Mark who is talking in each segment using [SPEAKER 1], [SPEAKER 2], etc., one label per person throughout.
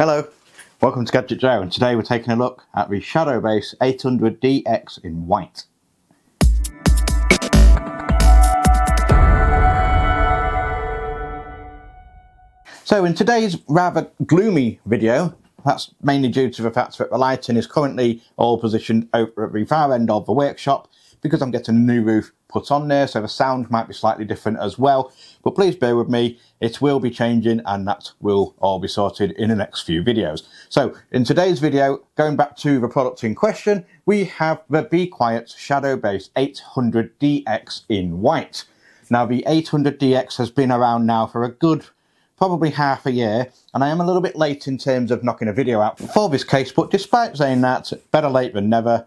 [SPEAKER 1] Hello, welcome to Gadget Joe, and today we're taking a look at the Shadow Base 800DX in white. So in today's rather gloomy video, that's mainly due to the fact that the lighting is currently all positioned over at the far end of the workshop because I'm getting a new roof put on there, so the sound might be slightly different as well. But please bear with me, it will be changing and that will all be sorted in the next few videos. So in today's video, going back to the product in question, we have the Be Quiet Shadow Base 800DX in white. Now the 800DX has been around now for a good probably half a year, and I am a little bit late in terms of knocking a video out for this case, but despite saying that, better late than never,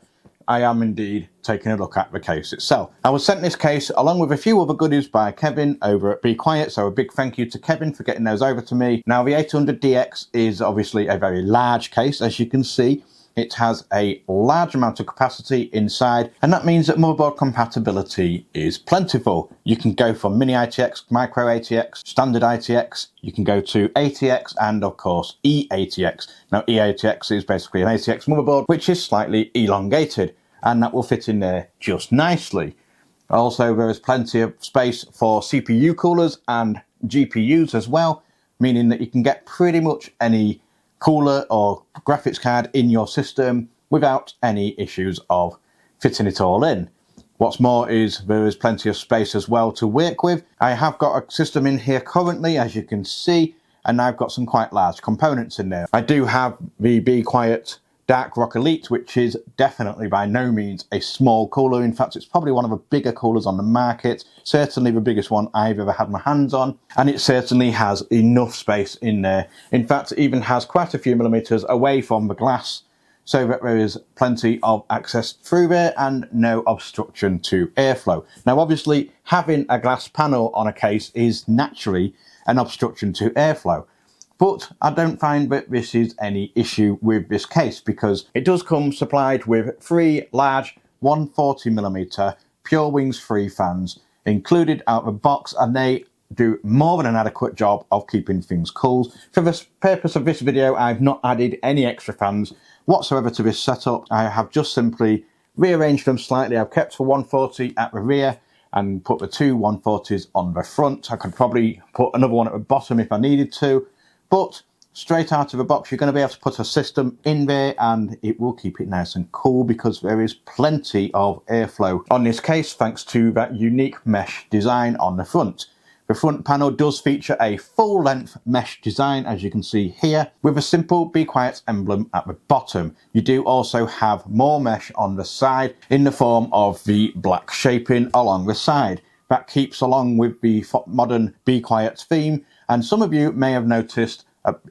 [SPEAKER 1] I am indeed taking a look at the case itself. I was sent this case along with a few other goodies by Kevin over at Be Quiet, so a big thank you to Kevin for getting those over to me. Now the 800DX is obviously a very large case, as you can see. It has a large amount of capacity inside, and that means that motherboard compatibility is plentiful. You can go from mini ITX, micro ATX, standard ITX, you can go to ATX, and of course eATX. Now eATX is basically an ATX motherboard which is slightly elongated, and that will fit in there just nicely. Also, there is plenty of space for CPU coolers and GPUs as well, meaning that you can get pretty much any cooler or graphics card in your system without any issues of fitting it all in. What's more is there is plenty of space as well to work with. I have got a system in here currently, as you can see, and I've got some quite large components in there. I do have the Be Quiet Dark Rock Elite, which is definitely by no means a small cooler. In fact, it's probably one of the bigger coolers on the market, certainly the biggest one I've ever had my hands on, and it certainly has enough space in there. In fact, it even has quite a few millimeters away from the glass, so that there is plenty of access through there and no obstruction to airflow. Now obviously, having a glass panel on a case is naturally an obstruction to airflow. But I don't find that this is any issue with this case because it does come supplied with 3 large 140mm Pure Wings free fans included out of the box, and they do more than an adequate job of keeping things cool. For the purpose of this video, I've not added any extra fans whatsoever to this setup. I have just simply rearranged them slightly. I've kept the 140 at the rear and put the 2 140s on the front. I could probably put another one at the bottom if I needed to. But straight out of the box, you're going to be able to put a system in there and it will keep it nice and cool because there is plenty of airflow on this case thanks to that unique mesh design on the front. The front panel does feature a full-length mesh design, as you can see here, with a simple Be Quiet emblem at the bottom. You do also have more mesh on the side in the form of the black shaping along the side. That keeps along with the modern Be Quiet theme. And some of you may have noticed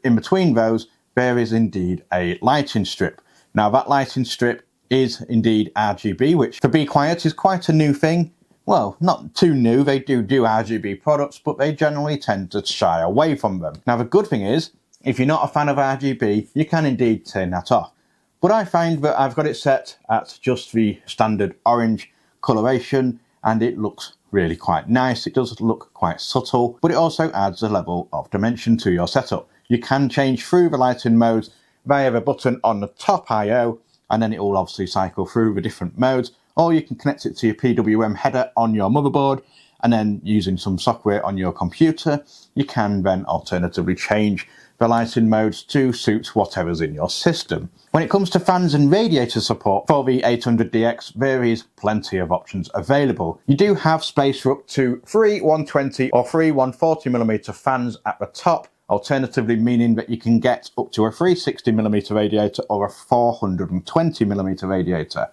[SPEAKER 1] in between those, there is indeed a lighting strip. Now that lighting strip is indeed RGB, which for Be Quiet is quite a new thing. Well, not too new, they do RGB products, but they generally tend to shy away from them. Now the good thing is, if you're not a fan of RGB, you can indeed turn that off. But I find that I've got it set at just the standard orange coloration, and it looks really quite nice. It does look quite subtle, but it also adds a level of dimension to your setup. You can change through the lighting modes via the button on the top I/O, and then it will obviously cycle through the different modes, or you can connect it to your PWM header on your motherboard, and then using some software on your computer, you can then alternatively change the lighting modes to suit whatever's in your system. When it comes to fans and radiator support for the 800DX, there is plenty of options available. You do have space for up to 3 120 or 3 140mm fans at the top, alternatively meaning that you can get up to a 360mm radiator or a 420mm radiator.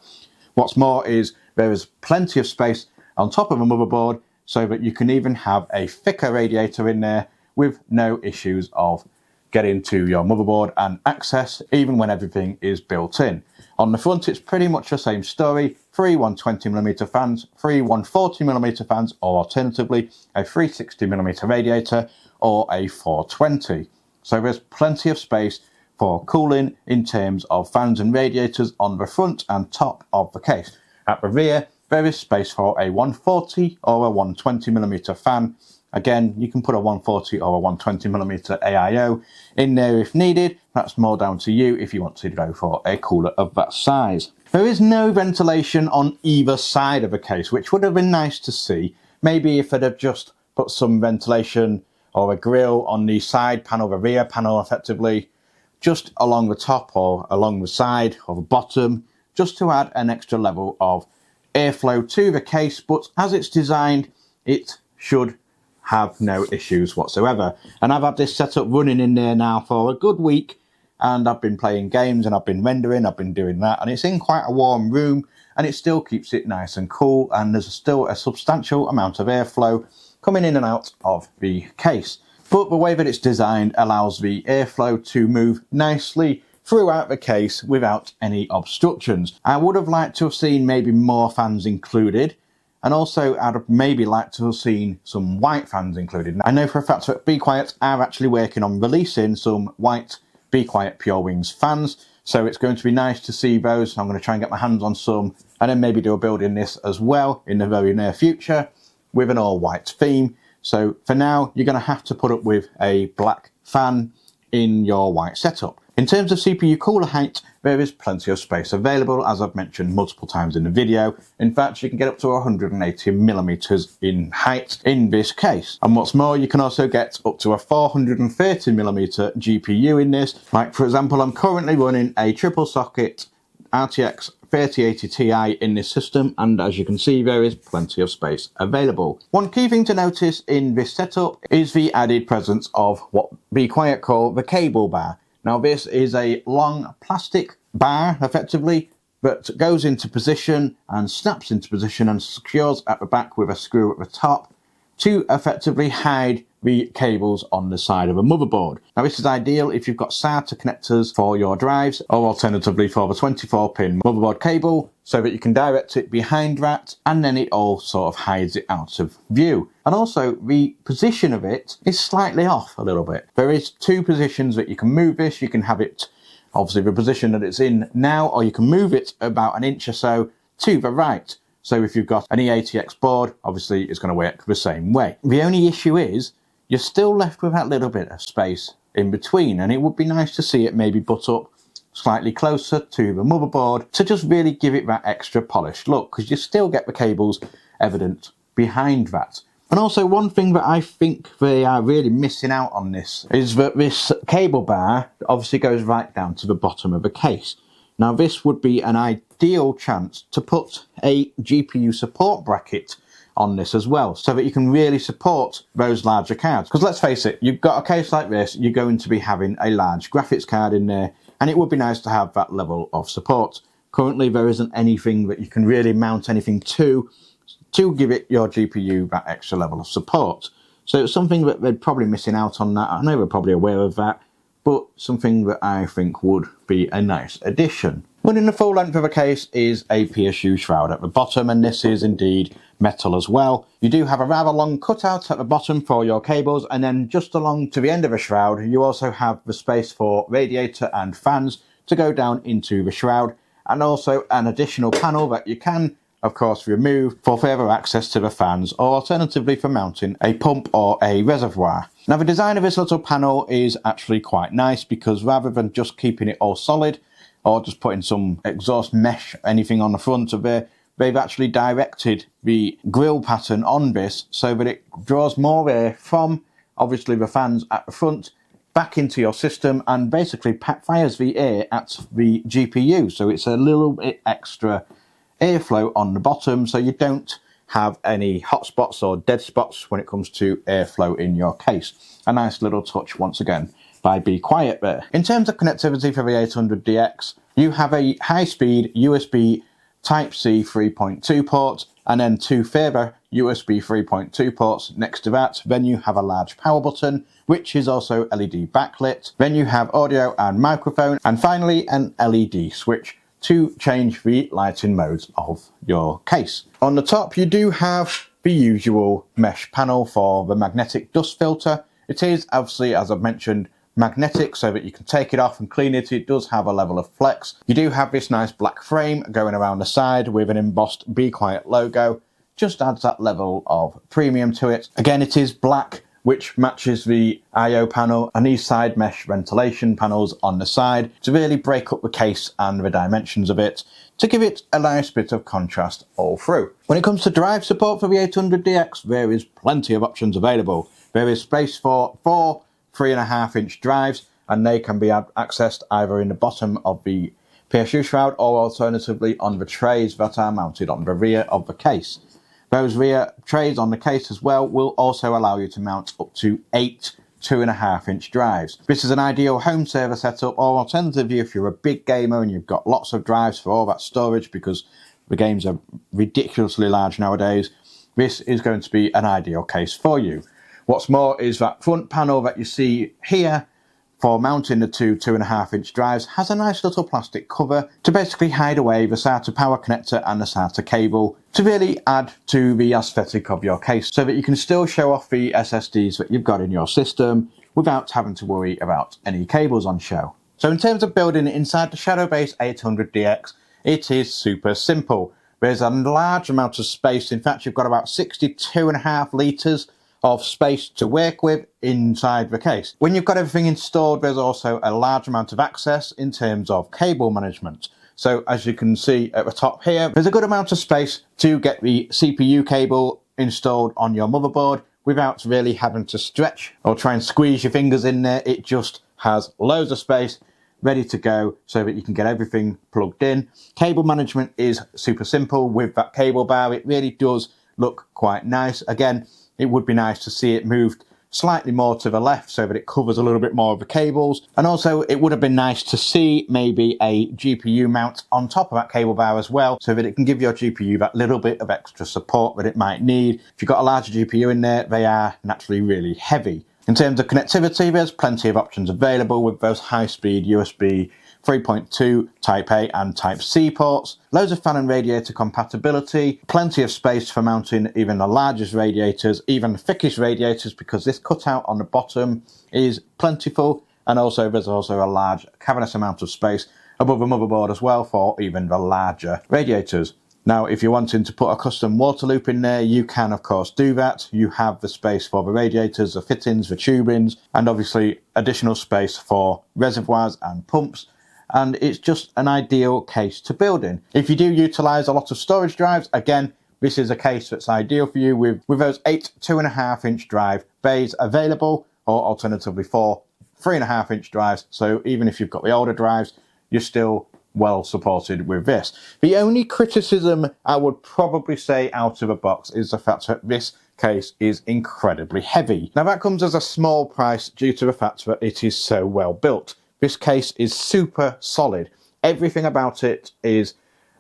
[SPEAKER 1] What's more is there is plenty of space on top of a motherboard so that you can even have a thicker radiator in there with no issues of getting to your motherboard and access, even when everything is built in. On the front, it's pretty much the same story. 3 120mm fans, 3 140mm fans, or alternatively, a 360mm radiator or a 420. So there's plenty of space for cooling in terms of fans and radiators on the front and top of the case. At the rear, there is space for a 140 or a 120mm fan, Again, you can put a 140 or a 120mm AIO in there if needed. That's more down to you if you want to go for a cooler of that size. There is no ventilation on either side of a case, which would have been nice to see. Maybe if they'd have just put some ventilation or a grill on the side panel, the rear panel effectively, just along the top or along the side or the bottom, just to add an extra level of airflow to the case. But as it's designed, it should have no issues whatsoever. And I've had this setup running in there now for a good week, and I've been playing games and I've been rendering, I've been doing that, and it's in quite a warm room, and it still keeps it nice and cool, and there's still a substantial amount of airflow coming in and out of the case. But the way that it's designed allows the airflow to move nicely throughout the case without any obstructions. I would have liked to have seen maybe more fans included, and also I'd have maybe liked to have seen some white fans included. I know for a fact that Be Quiet are actually working on releasing some white Be Quiet Pure Wings fans, so it's going to be nice to see those. I'm going to try and get my hands on some, and then maybe do a build in this as well in the very near future with an all white theme. So for now, you're going to have to put up with a black fan in your white setup. In terms of CPU cooler height, there is plenty of space available, as I've mentioned multiple times in the video. In fact, you can get up to 180mm in height in this case. And what's more, you can also get up to a 430mm GPU in this. Like, for example, I'm currently running a triple socket RTX 3080 Ti in this system, and as you can see, there is plenty of space available. One key thing to notice in this setup is the added presence of what Be Quiet call the cable bar. Now, this is a long plastic bar, effectively, that goes into position and snaps into position and secures at the back with a screw at the top to effectively hide the cables on the side of a motherboard. Now, this is ideal if you've got SATA connectors for your drives, or alternatively for the 24-pin motherboard cable, so that you can direct it behind that, and then it all sort of hides it out of view. And also, the position of it is slightly off a little bit. There is two positions that you can move this. You can have it, obviously, the position that it's in now, or you can move it about an inch or so to the right. So if you've got an E80X board, obviously it's going to work the same way. The only issue is you're still left with that little bit of space in between, and it would be nice to see it maybe butt up slightly closer to the motherboard to just really give it that extra polished look, because you still get the cables evident behind that. And also, one thing that I think they are really missing out on this is that this cable bar obviously goes right down to the bottom of the case. Now, this would be an ideal chance to put a GPU support bracket on this as well, so that you can really support those larger cards. Because let's face it, you've got a case like this, you're going to be having a large graphics card in there, and it would be nice to have that level of support. Currently, there isn't anything that you can really mount anything to give it your GPU that extra level of support. So it's something that they're probably missing out on that. I know they're probably aware of that, but something that I think would be a nice addition. Running the full length of a case is a PSU shroud at the bottom, and this is indeed metal as well. You do have a rather long cutout at the bottom for your cables, and then just along to the end of the shroud, you also have the space for radiator and fans to go down into the shroud, and also an additional panel that you can, of course, remove for further access to the fans, or alternatively for mounting a pump or a reservoir. Now, the design of this little panel is actually quite nice, because rather than just keeping it all solid or just putting some exhaust mesh, anything on the front of it, they've actually directed the grill pattern on this so that it draws more air from, obviously, the fans at the front back into your system, and basically fires the air at the GPU. So it's a little bit extra airflow on the bottom, so you don't have any hot spots or dead spots when it comes to airflow in your case. A nice little touch, once again, by Be Quiet there. In terms of connectivity for the 800DX, you have a high-speed USB Type-C 3.2 port, and then two further USB 3.2 ports next to that. Then you have a large power button, which is also LED backlit. Then you have audio and microphone, and finally an LED switch to change the lighting modes of your case. On the top, you do have the usual mesh panel for the magnetic dust filter. It is, obviously, as I've mentioned, magnetic, so that you can take it off and clean it. It does have a level of flex. You do have this nice black frame going around the side with an embossed Be Quiet logo just adds that level of premium to it. Again, it is black, which matches the I/O panel and these side mesh ventilation panels on the side to really break up the case and the dimensions of it, to give it a nice bit of contrast all through. When it comes to drive support for the 800DX, there is plenty of options available. There is space for 4 3.5-inch drives, and they can be accessed either in the bottom of the PSU shroud or alternatively on the trays that are mounted on the rear of the case. Those rear trays on the case as well will also allow you to mount up to 8 2.5-inch drives. This is an ideal home server setup, or alternatively if you're a big gamer and you've got lots of drives for all that storage because the games are ridiculously large nowadays, this is going to be an ideal case for you. What's more is that front panel that you see here for mounting the 2 2.5-inch drives has a nice little plastic cover to basically hide away the SATA power connector and the SATA cable to really add to the aesthetic of your case so that you can still show off the SSDs that you've got in your system without having to worry about any cables on show. So in terms of building it inside the Shadowbase 800DX, it is super simple. There's a large amount of space. In fact, you've got about 62.5 litres of space to work with inside the case. When you've got everything installed, there's also a large amount of access in terms of cable management. So as you can see at the top here, there's a good amount of space to get the CPU cable installed on your motherboard without really having to stretch or try and squeeze your fingers in there. It just has loads of space ready to go so that you can get everything plugged in. Cable management is super simple with that cable bar. It really does look quite nice. Again, it would be nice to see it moved slightly more to the left so that it covers a little bit more of the cables. And also it would have been nice to see maybe a GPU mount on top of that cable bar as well so that it can give your GPU that little bit of extra support that it might need. If you've got a larger GPU in there, they are naturally really heavy. In terms of connectivity, there's plenty of options available with those high-speed USB 3.2, Type A and Type C ports, loads of fan and radiator compatibility, plenty of space for mounting even the largest radiators, even the thickest radiators, because this cutout on the bottom is plentiful, and also there's also a large cavernous amount of space above the motherboard as well for even the larger radiators. Now, if you're wanting to put a custom water loop in there, you can of course do that. You have the space for the radiators, the fittings, the tubings, and obviously additional space for reservoirs and pumps. And it's just an ideal case to build in. If you do utilize a lot of storage drives, again, this is a case that's ideal for you with those 8 2.5-inch drive bays available, or alternatively 4 3.5-inch drives. So even if you've got the older drives, you're still well supported with this. The only criticism I would probably say out of the box is the fact that this case is incredibly heavy. Now that comes as a small price due to the fact that it is so well built. This case is super solid. Everything about it is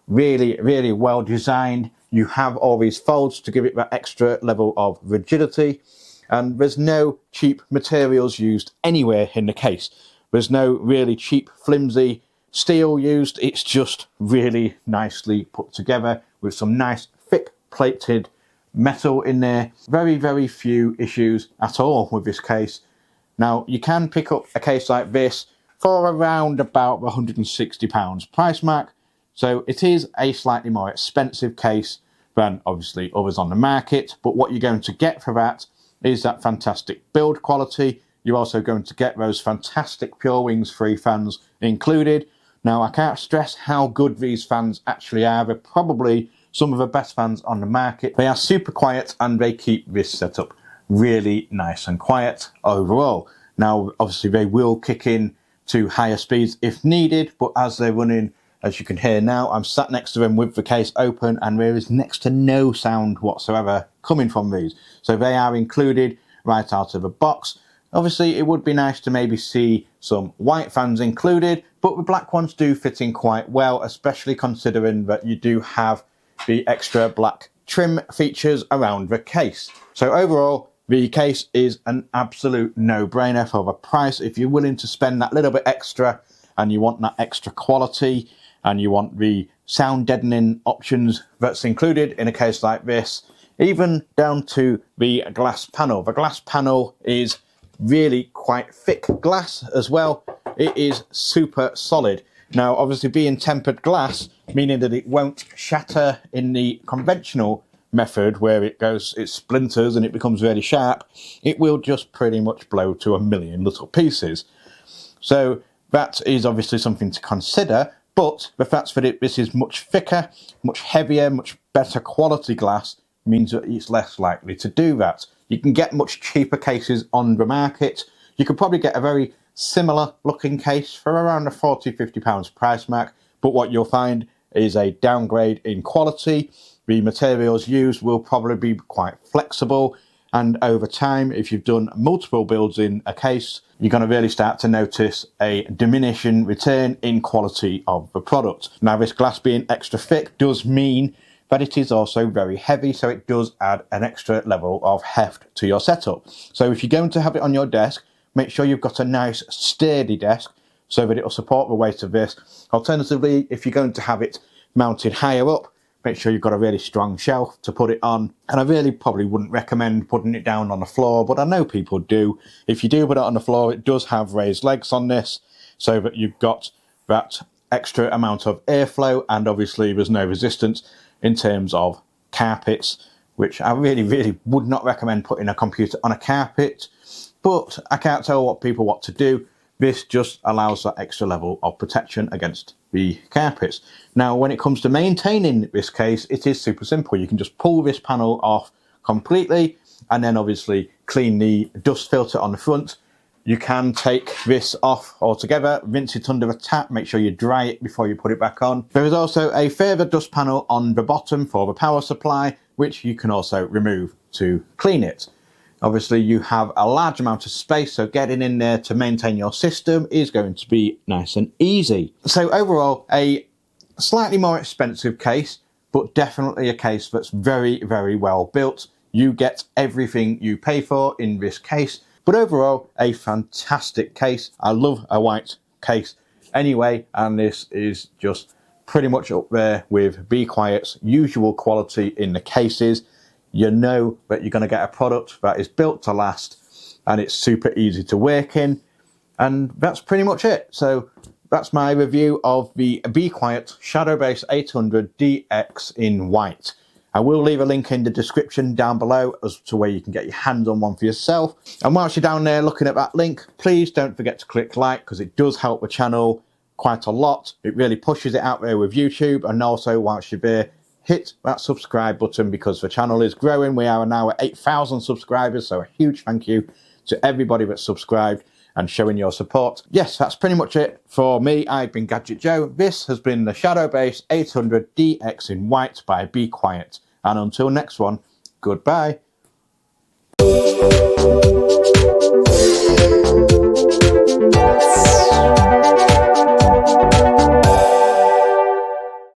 [SPEAKER 1] really, really well designed. You have all these folds to give it that extra level of rigidity, and there's no cheap materials used anywhere in the case. There's no really cheap, flimsy steel used. It's just really nicely put together with some nice thick plated metal in there. Very, very few issues at all with this case. Now, you can pick up a case like this for around about the £160 price mark. So it is a slightly more expensive case than obviously others on the market, but what you're going to get for that is that fantastic build quality. You're also going to get those fantastic Pure Wings free fans included. Now, I can't stress how good these fans actually are. They're probably some of the best fans on the market. They are super quiet and they keep this setup really nice and quiet overall. Now, obviously they will kick in to higher speeds if needed, but as they're running, as you can hear now, I'm sat next to them with the case open and there is next to no sound whatsoever coming from these. So they are included right out of the box. Obviously it would be nice to maybe see some white fans included, but the black ones do fit in quite well, especially considering that you do have the extra black trim features around the case. So overall, the case is an absolute no-brainer for the price. If you're willing to spend that little bit extra and you want that extra quality and you want the sound deadening options that's included in a case like this, even down to the glass panel. The glass panel is really quite thick glass as well. It is super solid. Now, obviously being tempered glass, meaning that it won't shatter in the conventional method where it splinters and it becomes really sharp, it will just pretty much blow to a million little pieces. So that is obviously something to consider, but the fact that this is much thicker, much heavier, much better quality glass means that it's less likely to do that. You can get much cheaper cases on the market. You could probably get a very similar looking case for around the £40–50 price mark, but what you'll find is a downgrade in quality. The materials used will probably be quite flexible, and over time, if you've done multiple builds in a case, you're going to really start to notice a diminishing return in quality of the product. Now, this glass being extra thick does mean that it is also very heavy, so it does add an extra level of heft to your setup. So if you're going to have it on your desk, make sure you've got a nice sturdy desk so that it will support the weight of this. Alternatively, if you're going to have it mounted higher up, make sure you've got a really strong shelf to put it on. And I really probably wouldn't recommend putting it down on the floor, but I know people do. If you do put it on the floor, it does have raised legs on this, so that you've got that extra amount of airflow, and obviously there's no resistance in terms of carpets, which I really would not recommend putting a computer on a carpet, but I can't tell what people want to do. This just allows that extra level of protection against the carpets. Now, when it comes to maintaining this case, it is super simple. You can just pull this panel off completely and then obviously clean the dust filter on the front. You can take this off altogether, rinse it under a tap, make sure you dry it before you put it back on. There is also a further dust panel on the bottom for the power supply, which you can also remove to clean it. Obviously, you have a large amount of space, so getting in there to maintain your system is going to be nice and easy. So overall, a slightly more expensive case, but definitely a case that's very well built. You get everything you pay for in this case, but overall, a fantastic case. I love a white case anyway, and this is just pretty much up there with Be Quiet's usual quality in the cases. You know that you're going to get a product that is built to last, and it's super easy to work in, and that's pretty much it. So that's my review of the Be Quiet Shadowbase 800 DX in white. I will leave a link in the description down below as to where you can get your hands on one for yourself. And whilst you're down there looking at that link, please don't forget to click like, because it does help the channel quite a lot. It really pushes it out there with YouTube. And also, whilst you're there, hit that subscribe button, because the channel is growing. We are now at 8,000 subscribers, so a huge thank you to everybody that's subscribed and showing your support. Yes, that's pretty much it for me. I've been Gadget Joe. This has been the Shadowbase 800 DX in white by Be Quiet. And until next one, goodbye.